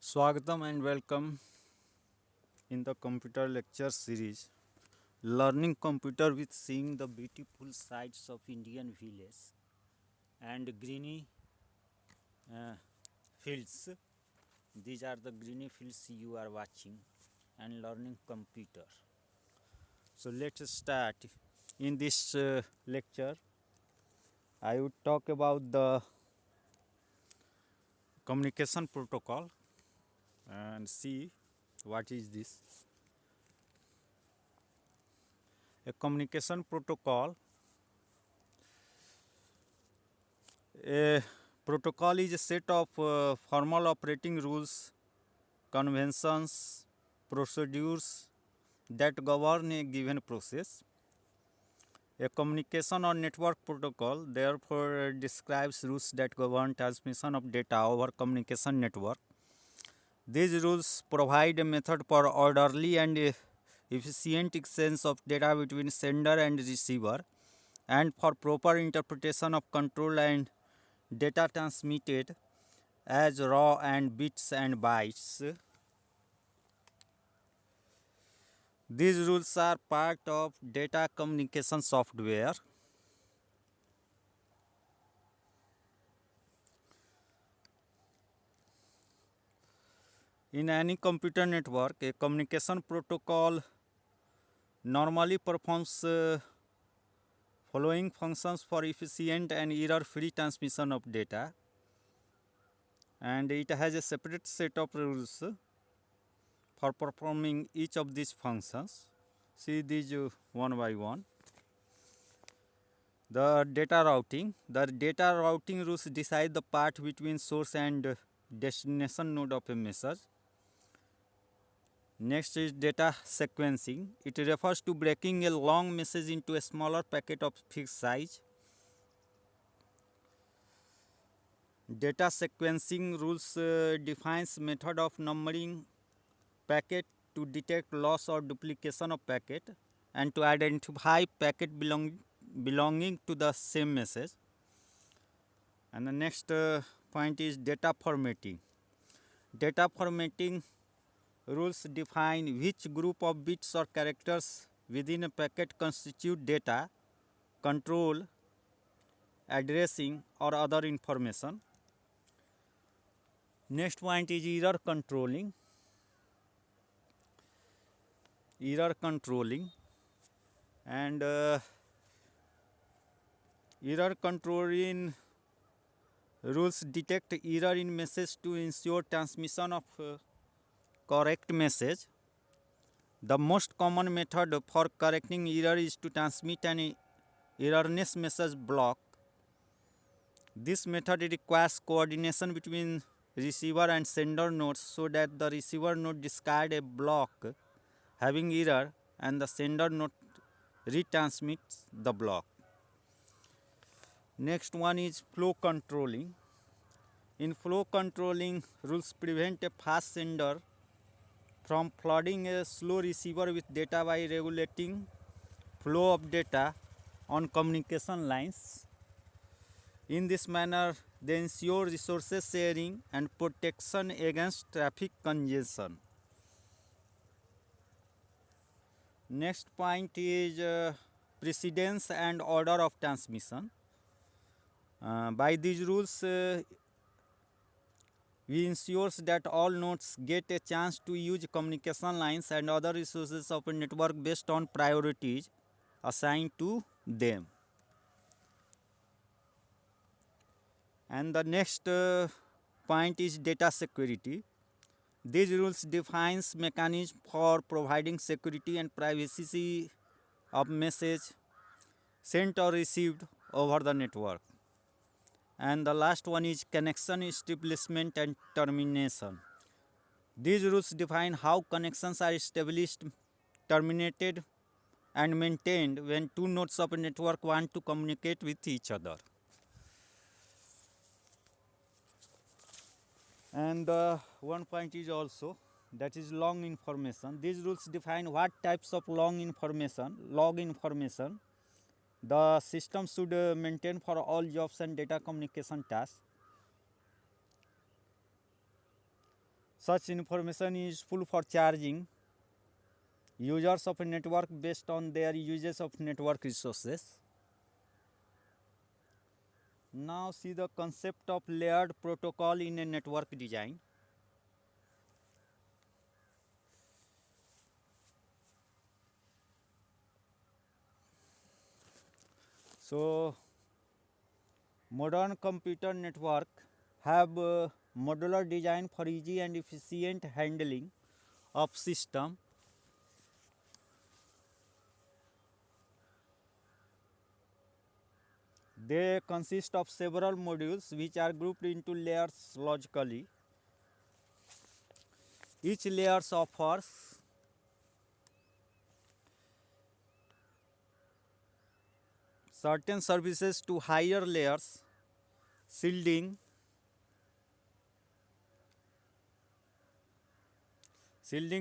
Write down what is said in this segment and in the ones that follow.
Swagatam and welcome in the computer lecture series. Learning computer with seeing the beautiful sights of Indian village and greeny uh, fields. These are the greeny fields you are watching and learning computer. So let's start. In this lecture, I would talk about the communication protocol and see what is this. A communication protocol. A protocol is a set of formal operating rules, conventions, procedures that govern a given process. A communication or network protocol therefore describes rules that govern transmission of data over communication network. These rules provide a method for orderly and efficient exchange of data between sender and receiver, and for proper interpretation of control and data transmitted as raw and bits and bytes. These rules are part of data communication software. In any computer network, a communication protocol normally performs following functions for efficient and error-free transmission of data, and it has a separate set of rules for performing each of these functions. See these one by one. The data routing. The data routing rules decide the path between source and destination node of a message. Next is data sequencing. It refers to breaking a long message into a smaller packet of fixed size. Data sequencing rules defines method of numbering packet to detect loss or duplication of packet and to identify packet belonging to the same message. And the next point is data formatting. Data formatting rules define which group of bits or characters within a packet constitute data, control, addressing, or other information. Next point is error controlling. Error controlling and error controlling rules detect error in message to ensure transmission of correct message. The most common method for correcting error is to transmit an erroneous message block. This method requires coordination between receiver and sender nodes so that the receiver node discards a block having error and the sender node retransmits the block. Next one is flow controlling. In flow controlling, rules prevent a fast sender from flooding a slow receiver with data by regulating flow of data on communication lines. In this manner, they ensure resources sharing and protection against traffic congestion. Next point is precedence and order of transmission. By these rules, we ensure that all nodes get a chance to use communication lines and other resources of a network based on priorities assigned to them. And the next point is data security. These rules defines mechanism for providing security and privacy of message sent or received over the network. And the last one is connection establishment and termination. These rules define how connections are established, terminated, and maintained when two nodes of a network want to communicate with each other. And one point is also that is long information. These rules define what types of log information the system should maintain for all jobs and data communication tasks. Such information is useful for charging users of a network based on their uses of network resources. Now see the concept of layered protocol in a network design. So modern computer network have modular design for easy and efficient handling of system. They consist of several modules which are grouped into layers logically. Each layer offers certain services to higher layers, shielding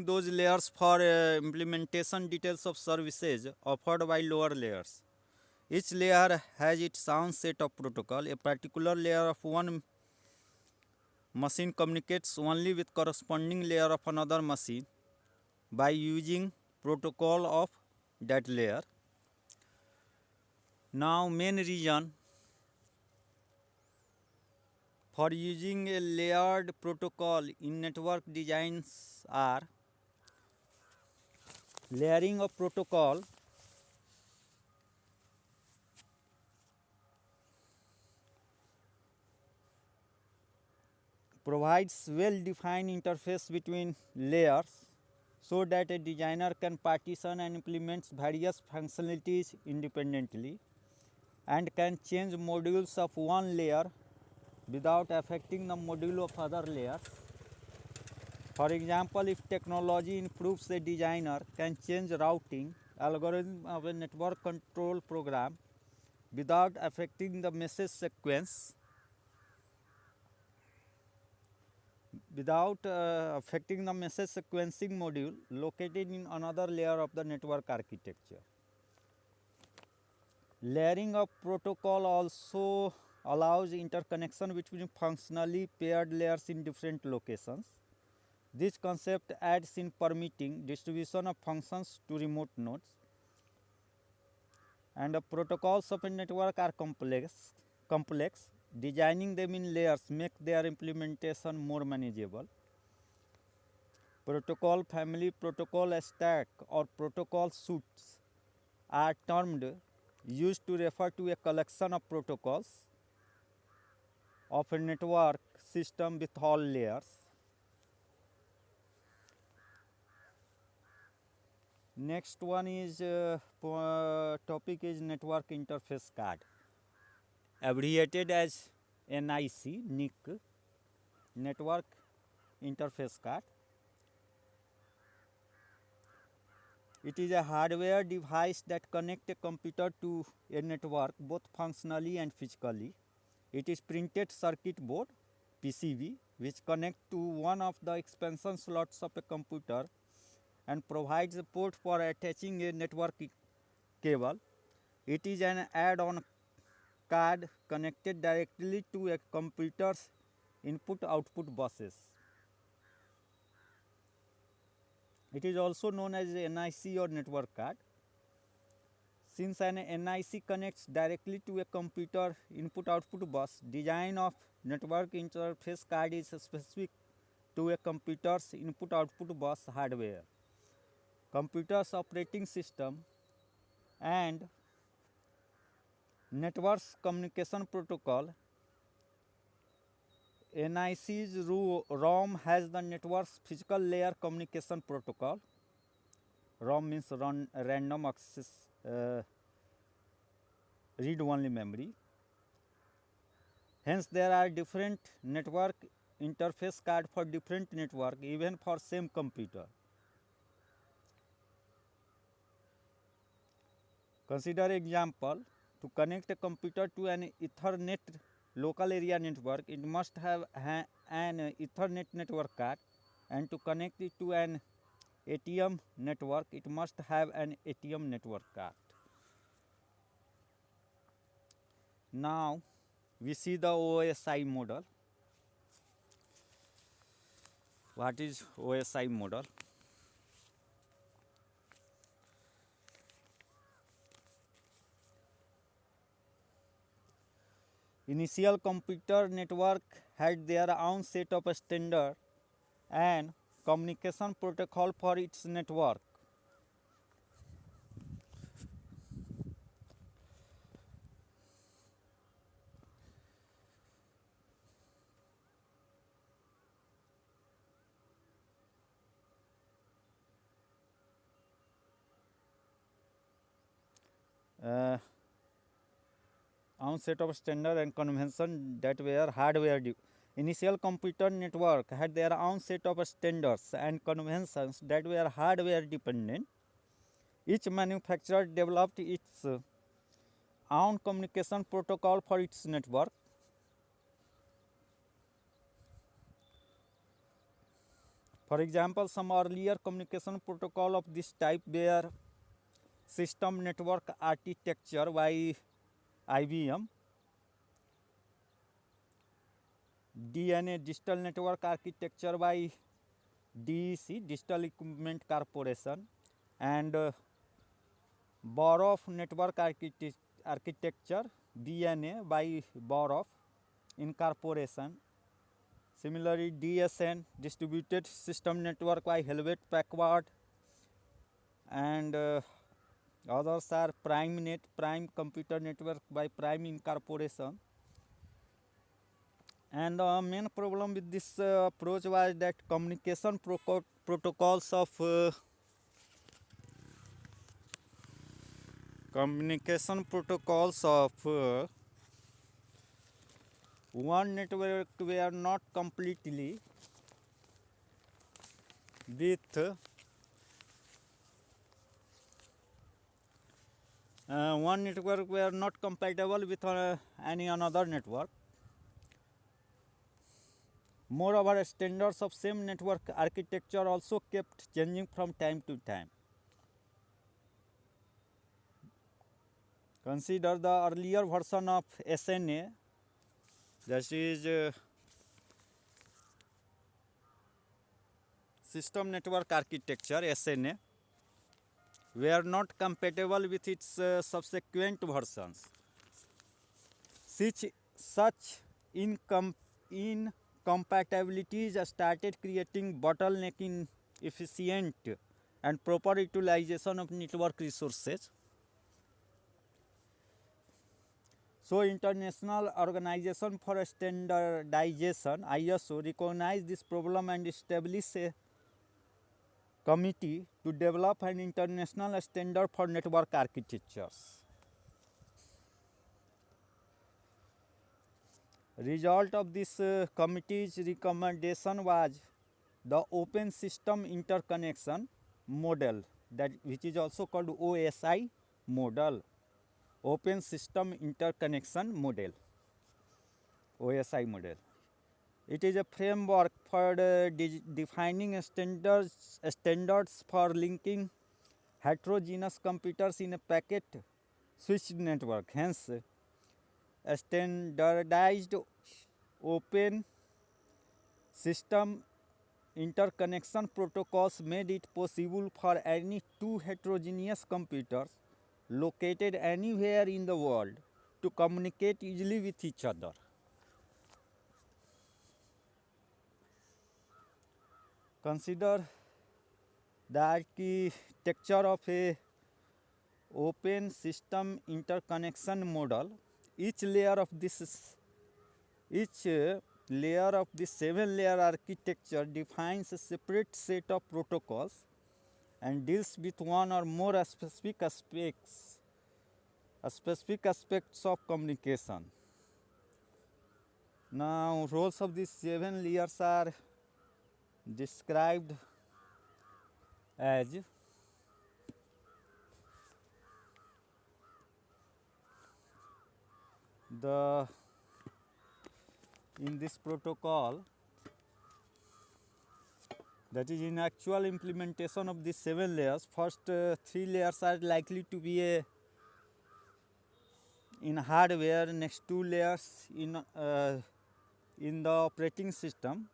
those layers for implementation details of services offered by lower layers. Each layer has its own set of protocol. A particular layer of one machine communicates only with corresponding layer of another machine by using protocol of that layer. Now main reason for using a layered protocol in network designs are layering of protocol provides well-defined interface between layers so that a designer can partition and implement various functionalities independently and can change modules of one layer without affecting the module of other layers. For example, if technology improves, a designer can change routing algorithm of a network control program without affecting the message sequence sequencing module located in another layer of the network architecture. Layering of protocol also allows interconnection between functionally paired layers in different locations. This concept adds in permitting distribution of functions to remote nodes. And the protocols of a network are complex. Designing them in layers make their implementation more manageable. Protocol family, protocol stack, or protocol suites are termed used to refer to a collection of protocols of a network system with all layers. Next one is topic is network interface card, abbreviated as NIC, network interface card. It is a hardware device that connects a computer to a network both functionally and physically. It is printed circuit board PCB which connects to one of the expansion slots of a computer and provides a port for attaching a network cable. It is an add-on card connected directly to a computer's input-output buses. It is also known as NIC or network card. Since an NIC connects directly to a computer input-output bus, design of network interface card is specific to a computer's input-output bus hardware, computer's operating system, and network's communication protocol. NIC's ROM has the network's physical layer communication protocol. ROM means random access read-only memory. Hence, there are different network interface card for different network, even for same computer. Consider example. To connect a computer to an Ethernet local area network, it must have an Ethernet network card, and to connect it to an ATM network, it must have an ATM network card. Now we see the OSI model. What is OSI model? Initial computer network had their own set of standard and communication protocol for its network. Uh, own set of standard and convention that were hardware. Initial computer network had their own set of standards and conventions that were hardware dependent. Each manufacturer developed its own communication protocol for its network. For example, some earlier communication protocol of this type were System Network Architecture by IBM, DNA Digital Network Architecture by DEC, Digital Equipment Corporation, and Borough Network Architecture, BNA by Borough Incorporation. Similarly, DSN, Distributed System Network by Hewlett Packard, and others are PrimeNet, Prime Computer Network by Prime Incorporation. And the main problem with this approach was that protocols of one network were not completely with one network were not compatible with any another network. Moreover, standards of same network architecture also kept changing from time to time. Consider the earlier version of SNA, that is System Network Architecture SNA, were not compatible with its subsequent versions. Such incompatibilities started creating bottleneck in efficient and proper utilization of network resources. So, International Organization for Standardization (ISO) recognized this problem and established a committee to develop an international standard for network architectures. Result of this committee's recommendation was the Open System Interconnection Model, that which is also called OSI model, Open System Interconnection Model, OSI model. It is a framework for defining standards for linking heterogeneous computers in a packet switched network. Hence, a standardized open system interconnection protocols made it possible for any two heterogeneous computers located anywhere in the world to communicate easily with each other. Consider the architecture of a open system interconnection model. Each layer of this 7-layer architecture defines a separate set of protocols and deals with one or more specific aspects of communication. Now, roles of these 7 layers are described as in this protocol, that is, in actual implementation of these 7 layers, first 3 layers are likely to be in hardware, next 2 layers in the operating system,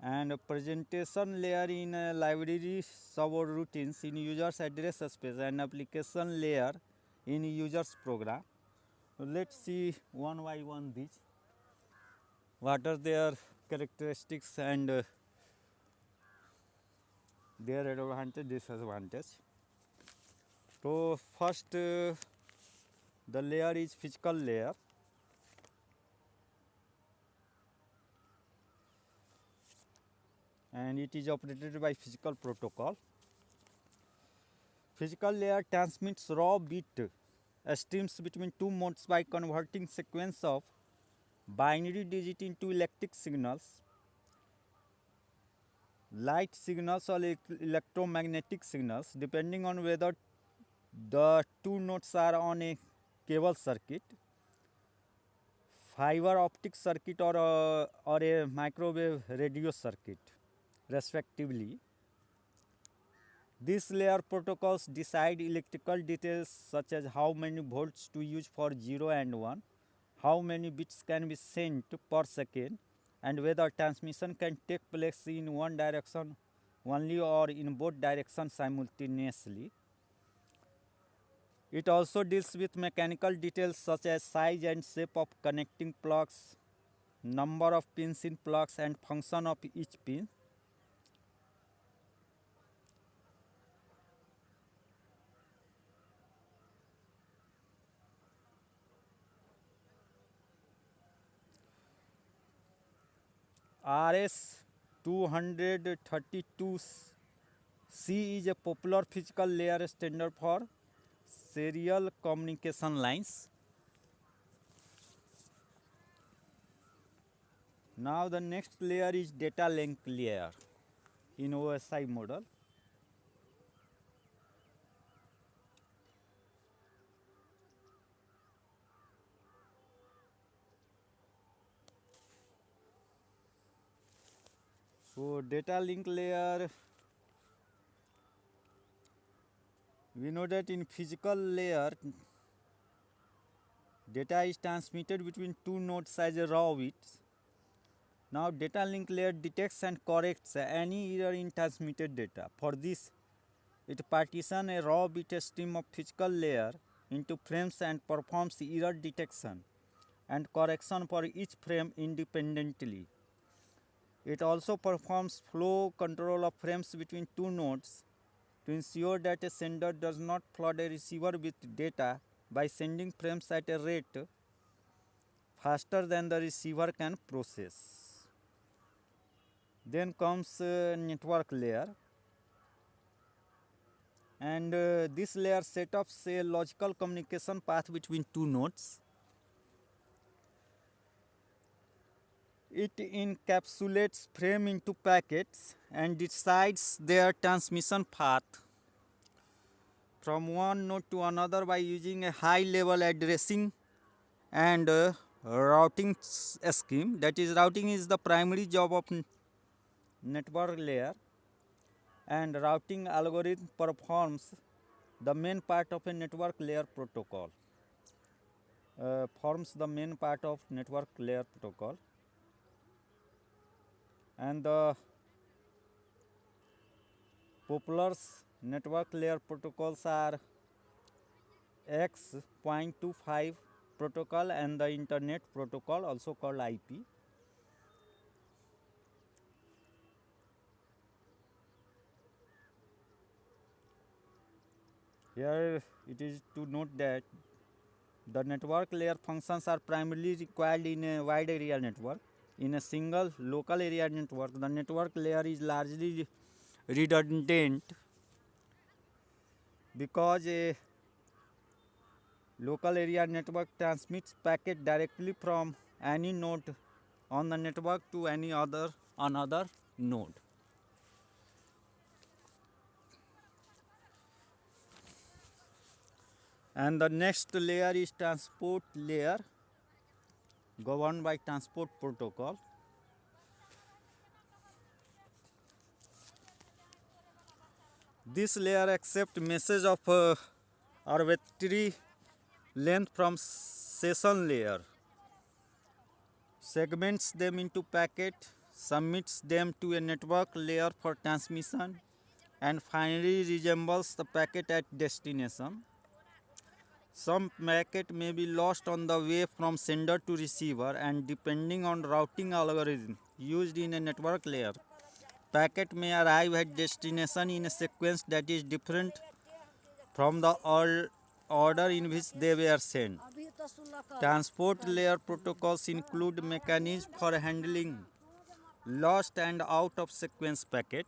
and a presentation layer in library subroutines in user's address space and application layer in user's program. So let's see one by one these. What are their characteristics and their advantage, disadvantage. So first the layer is physical layer. And it is operated by physical protocol. Physical layer transmits raw bit streams between two modes by converting sequence of binary digit into electric signals, light signals or electromagnetic signals depending on whether the two nodes are on a cable circuit, fiber optic circuit or a microwave radio circuit respectively. These layer protocols decide electrical details such as how many volts to use for 0 and 1, how many bits can be sent per second, and whether transmission can take place in one direction only or in both directions simultaneously. It also deals with mechanical details such as size and shape of connecting plugs, number of pins in plugs, and function of each pin. RS-232C is a popular physical layer standard for serial communication lines. Now the next layer is data link layer in OSI model. So data link layer, we know that in physical layer data is transmitted between two nodes as a raw bits. Now data link layer detects and corrects any error in transmitted data. For this, it partitions a raw bit stream of physical layer into frames and performs error detection and correction for each frame independently. It also performs flow control of frames between two nodes to ensure that a sender does not flood a receiver with data by sending frames at a rate faster than the receiver can process. Then comes network layer, and this layer set up a logical communication path between two nodes. It encapsulates frame into packets and decides their transmission path from one node to another by using a high level addressing and routing scheme. That is, routing is the primary job of network layer, and routing algorithm performs the main part of a network layer protocol. Forms the main part of network layer protocol, and the popular network layer protocols are X.25 protocol and the internet protocol, also called IP. Here it is to note that the network layer functions are primarily required in a wide area network. In a single local area network, the network layer is largely redundant because a local area network transmits packet directly from any node on the network to any another node. And the next layer is transport layer, governed by transport protocol. This layer accepts message of arbitrary length from session layer, segments them into packet, submits them to a network layer for transmission, and finally resembles the packet at destination. Some packet may be lost on the way from sender to receiver, and depending on routing algorithm used in a network layer, packet may arrive at destination in a sequence that is different from the order in which they were sent. Transport layer protocols include mechanisms for handling lost and out of sequence packet.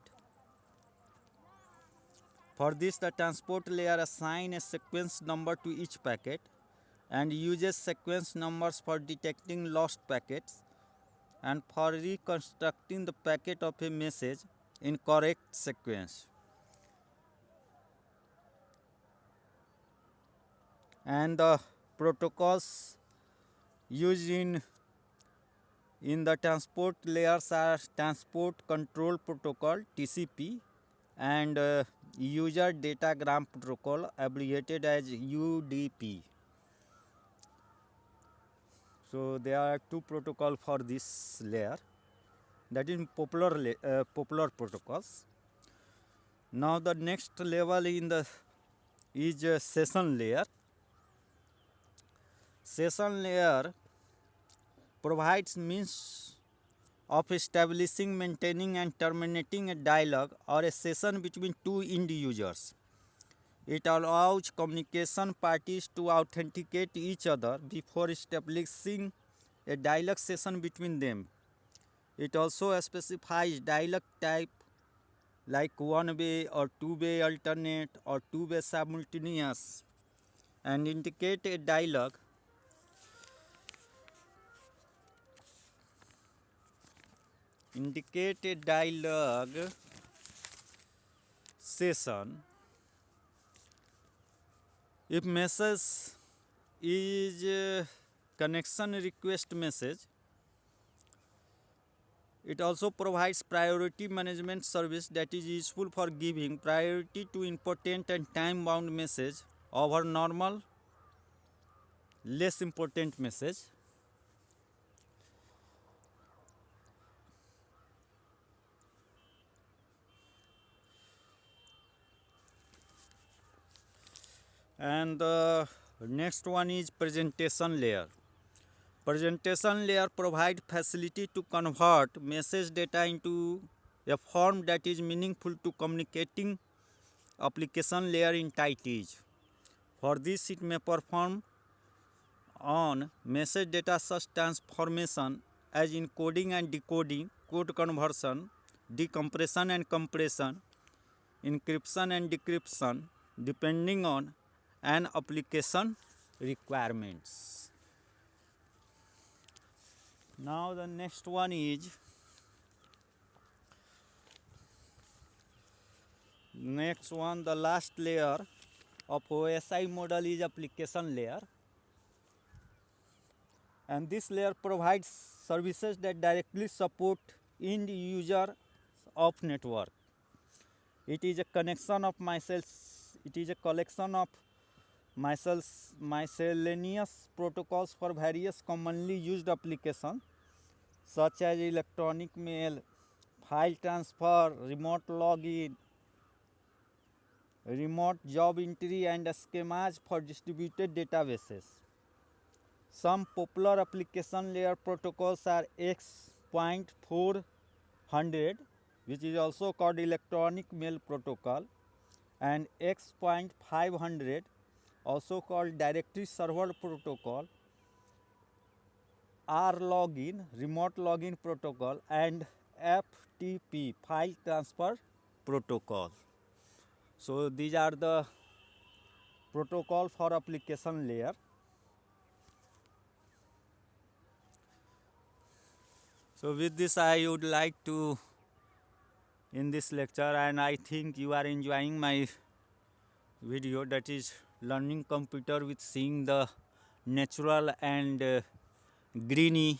For this, the transport layer assigns a sequence number to each packet and uses sequence numbers for detecting lost packets and for reconstructing the packet of a message in correct sequence. And the protocols used in the transport layers are Transport Control Protocol (TCP) and User Datagram Protocol, abbreviated as UDP. So there are two protocols for this layer, that is popular protocols. Now the next level is session layer. Session layer provides means of establishing, maintaining and terminating a dialogue or a session between two end users. It allows communication parties to authenticate each other before establishing a dialogue session between them. It also specifies dialogue type like one-way or two-way alternate or two-way simultaneous, and indicate a dialogue session if message is a connection request message. It also provides priority management service that is useful for giving priority to important and time bound message over normal less important message. And the next one is presentation layer. Presentation layer provides facility to convert message data into a form that is meaningful to communicating application layer entities. For this, it may perform on message data such transformation as encoding and decoding, code conversion, decompression and compression, encryption and decryption, depending on an application requirements. Now the next one is the last layer of OSI model is application layer, and this layer provides services that directly support end user of network. It is a collection of miscellaneous protocols for various commonly used applications such as electronic mail, file transfer, remote login, remote job entry and schemas for distributed databases. Some popular application layer protocols are X.400, which is also called electronic mail protocol, and X.500, also called directory server protocol, R-login, remote login protocol, and FTP, file transfer protocol. So these are the protocol for application layer. So with this I would like to end this lecture, and I think you are enjoying my video, that is learning computer with seeing the natural and greeny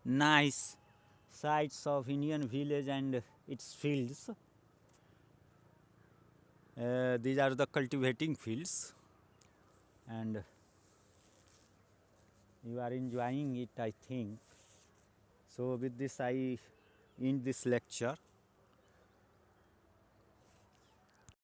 nice sights of Indian village and its fields. These are the cultivating fields, and you are enjoying it, I think. So with this I in this lecture.